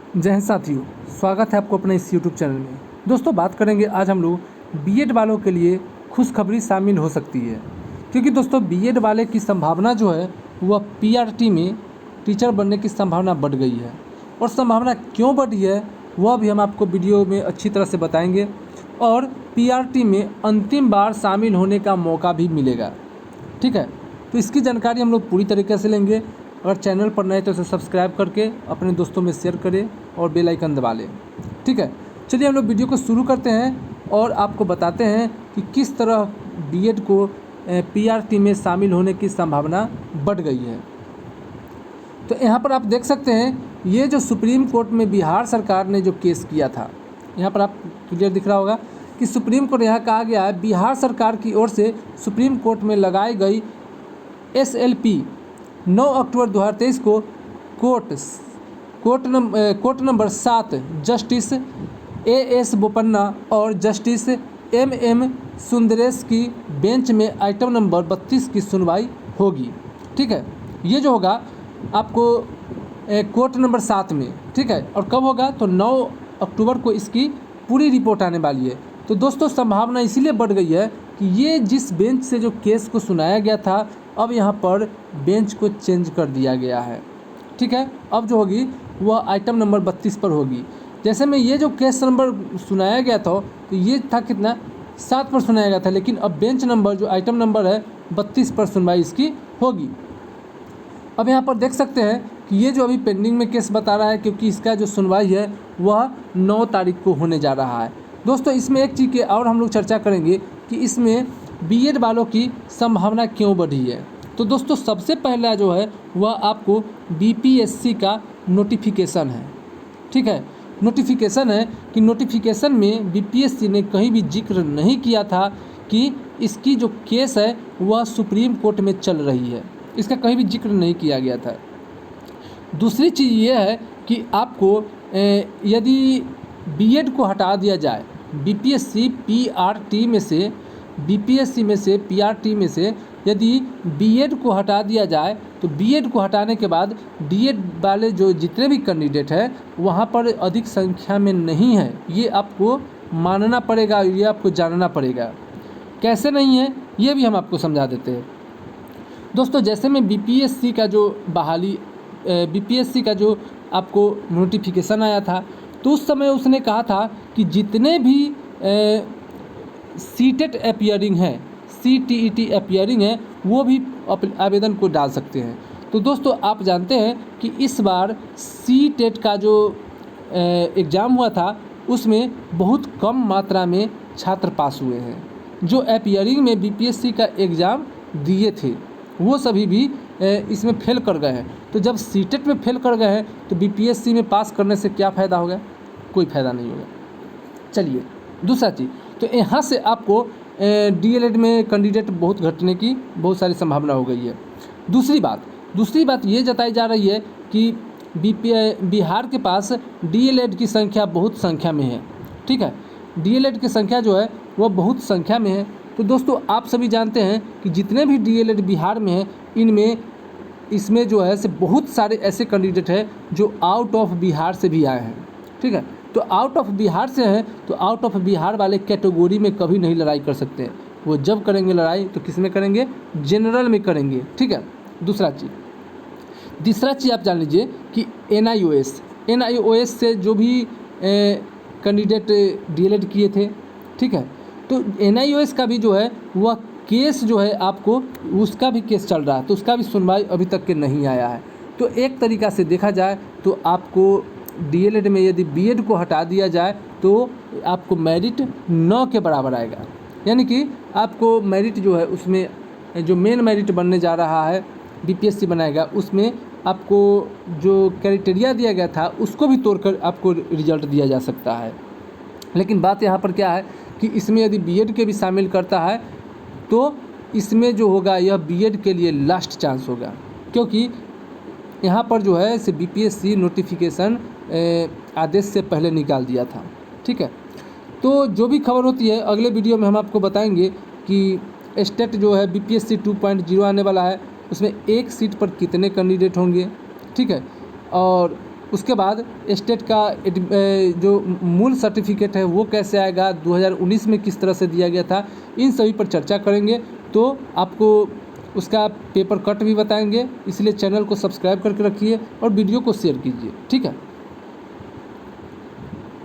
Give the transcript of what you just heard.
जय हिंद साथियों, स्वागत है आपको अपने इस यूट्यूब चैनल में। दोस्तों बात करेंगे आज हम लोग बीएड वालों के लिए खुशखबरी शामिल हो सकती है, क्योंकि दोस्तों बीएड वाले की संभावना जो है वह पीआरटी में टीचर बनने की संभावना बढ़ गई है। और संभावना क्यों बढ़ी है वह भी हम आपको वीडियो में अच्छी तरह से बताएंगे, और पीआरटी में अंतिम बार शामिल होने का मौका भी मिलेगा। ठीक है, तो इसकी जानकारी हम लोग पूरी तरीके से लेंगे। अगर चैनल पर नए तो इसे सब्सक्राइब करके अपने दोस्तों में शेयर करें और बेल आइकन दबा लें। ठीक है, चलिए हम लोग वीडियो को शुरू करते हैं और आपको बताते हैं कि किस तरह बीएड को पीआरटी में शामिल होने की संभावना बढ़ गई है। तो यहाँ पर आप देख सकते हैं, ये जो सुप्रीम कोर्ट में बिहार सरकार ने जो केस किया था, यहाँ पर आप क्लियर दिख रहा होगा कि सुप्रीम कोर्ट यहाँ कहा गया है बिहार सरकार की ओर से सुप्रीम कोर्ट में लगाई गई एसएलपी 9 अक्टूबर 2023 को court number 7 justice as Bopanna और जस्टिस एमएम सुंदरेश की बेंच में आइटम नंबर 32 की सुनवाई होगी। ठीक है, ये जो होगा आपको कोर्ट नंबर 7 में। ठीक है, और कब होगा तो 9 अक्टूबर को इसकी पूरी रिपोर्ट आने वाली है। तो दोस्तों संभावना इसीलिए बढ़ गई है कि ये जिस बेंच से जो केस को सुनाया गया था, अब यहाँ पर बेंच को चेंज कर दिया गया है। ठीक है, अब जो होगी वह आइटम नंबर 32 पर होगी। जैसे में ये जो केस नंबर सुनाया गया था तो ये था कितना 7 पर सुनाया गया था, लेकिन अब बेंच नंबर जो आइटम नंबर है 32 पर सुनवाई इसकी होगी। अब यहाँ पर देख सकते हैं कि ये जो अभी पेंडिंग में केस बता रहा है, क्योंकि इसका जो सुनवाई है वह 9 तारीख को होने जा रहा है। दोस्तों इसमें एक चीज़ के और हम लोग चर्चा करेंगे कि इसमें बीएड वालों की संभावना क्यों बढ़ी है। तो दोस्तों सबसे पहला जो है वह आपको बीपीएससी का नोटिफिकेशन है। ठीक है, नोटिफिकेशन है कि नोटिफिकेशन में बीपीएससी ने कहीं भी जिक्र नहीं किया था कि इसकी जो केस है वह सुप्रीम कोर्ट में चल रही है, इसका कहीं भी जिक्र नहीं किया गया था। दूसरी चीज़ ये है कि आपको यदि बीएड को हटा दिया जाए बीपीएससी पीआरटी में से, बीपीएससी में से पीआरटी में से यदि बीएड को हटा दिया जाए तो बीएड को हटाने के बाद डीएड वाले जो जितने भी कैंडिडेट हैं वहाँ पर अधिक संख्या में नहीं है। ये आपको मानना पड़ेगा, ये आपको जानना पड़ेगा। कैसे नहीं है ये भी हम आपको समझा देते हैं। दोस्तों जैसे में बीपीएससी का जो आपको नोटिफिकेशन आया था तो उस समय उसने कहा था कि जितने भी सीटेट अपीयरिंग है, सीटीईटी अपीयरिंग है, वो भी आवेदन को डाल सकते हैं। तो दोस्तों आप जानते हैं कि इस बार सीटेट का जो एग्ज़ाम हुआ था उसमें बहुत कम मात्रा में छात्र पास हुए हैं। जो अपीयरिंग में बीपीएससी का एग्ज़ाम दिए थे वो सभी भी इसमें फेल कर गए हैं। तो जब सीटेट में फेल कर गए हैं तो बीपीएससी में पास करने से क्या फ़ायदा होगा? कोई फ़ायदा नहीं होगा। चलिए दूसरा चीज़, तो यहाँ से आपको डीएलएड में कैंडिडेट बहुत घटने की बहुत सारी संभावना हो गई है। दूसरी बात ये जताई जा रही है कि बिहार के पास डीएलएड की संख्या बहुत संख्या में है। ठीक है, डीएलएड की संख्या जो है वह बहुत संख्या में है। तो दोस्तों आप सभी जानते हैं कि जितने भी डीएलएड बिहार में हैं इसमें जो है से बहुत सारे ऐसे कैंडिडेट हैं जो आउट ऑफ बिहार से भी आए हैं। ठीक है, तो आउट ऑफ बिहार से हैं तो आउट ऑफ बिहार वाले कैटेगरी में कभी नहीं लड़ाई कर सकते। वो जब करेंगे लड़ाई तो किस में करेंगे? जनरल में करेंगे। ठीक है, तीसरा चीज़ आप जान लीजिए कि एनआईओएस से जो भी कैंडिडेट डीएलएड किए थे, ठीक है, तो एनआईओएस का भी जो है वह केस जो है आपको उसका भी केस चल रहा है, तो उसका भी सुनवाई अभी तक के नहीं आया है। तो एक तरीक़ा से देखा जाए तो आपको डीएलएड में यदि बीएड को हटा दिया जाए तो आपको मेरिट 9 के बराबर आएगा। यानी कि आपको मेरिट जो है उसमें जो मेन मेरिट बनने जा रहा है बीपीएससी बनाएगा, उसमें आपको जो क्राइटेरिया दिया गया था उसको भी तोड़कर आपको रिजल्ट दिया जा सकता है। लेकिन बात यहाँ पर क्या है कि इसमें यदि बीएड के भी शामिल करता है तो इसमें जो होगा यह बीएड के लिए लास्ट चांस होगा, क्योंकि यहाँ पर जो है इसे बीपीएससी नोटिफिकेशन आदेश से पहले निकाल दिया था। ठीक है, तो जो भी खबर होती है अगले वीडियो में हम आपको बताएंगे कि स्टेट जो है बीपीएससी 2.0 आने वाला है, उसमें एक सीट पर कितने कैंडिडेट होंगे। ठीक है, और उसके बाद स्टेट का जो मूल सर्टिफिकेट है वो कैसे आएगा, 2019 में किस तरह से दिया गया था, इन सभी पर चर्चा करेंगे। तो आपको उसका पेपर कट भी बताएंगे, इसलिए चैनल को सब्सक्राइब करके रखिए और वीडियो को शेयर कीजिए। ठीक है।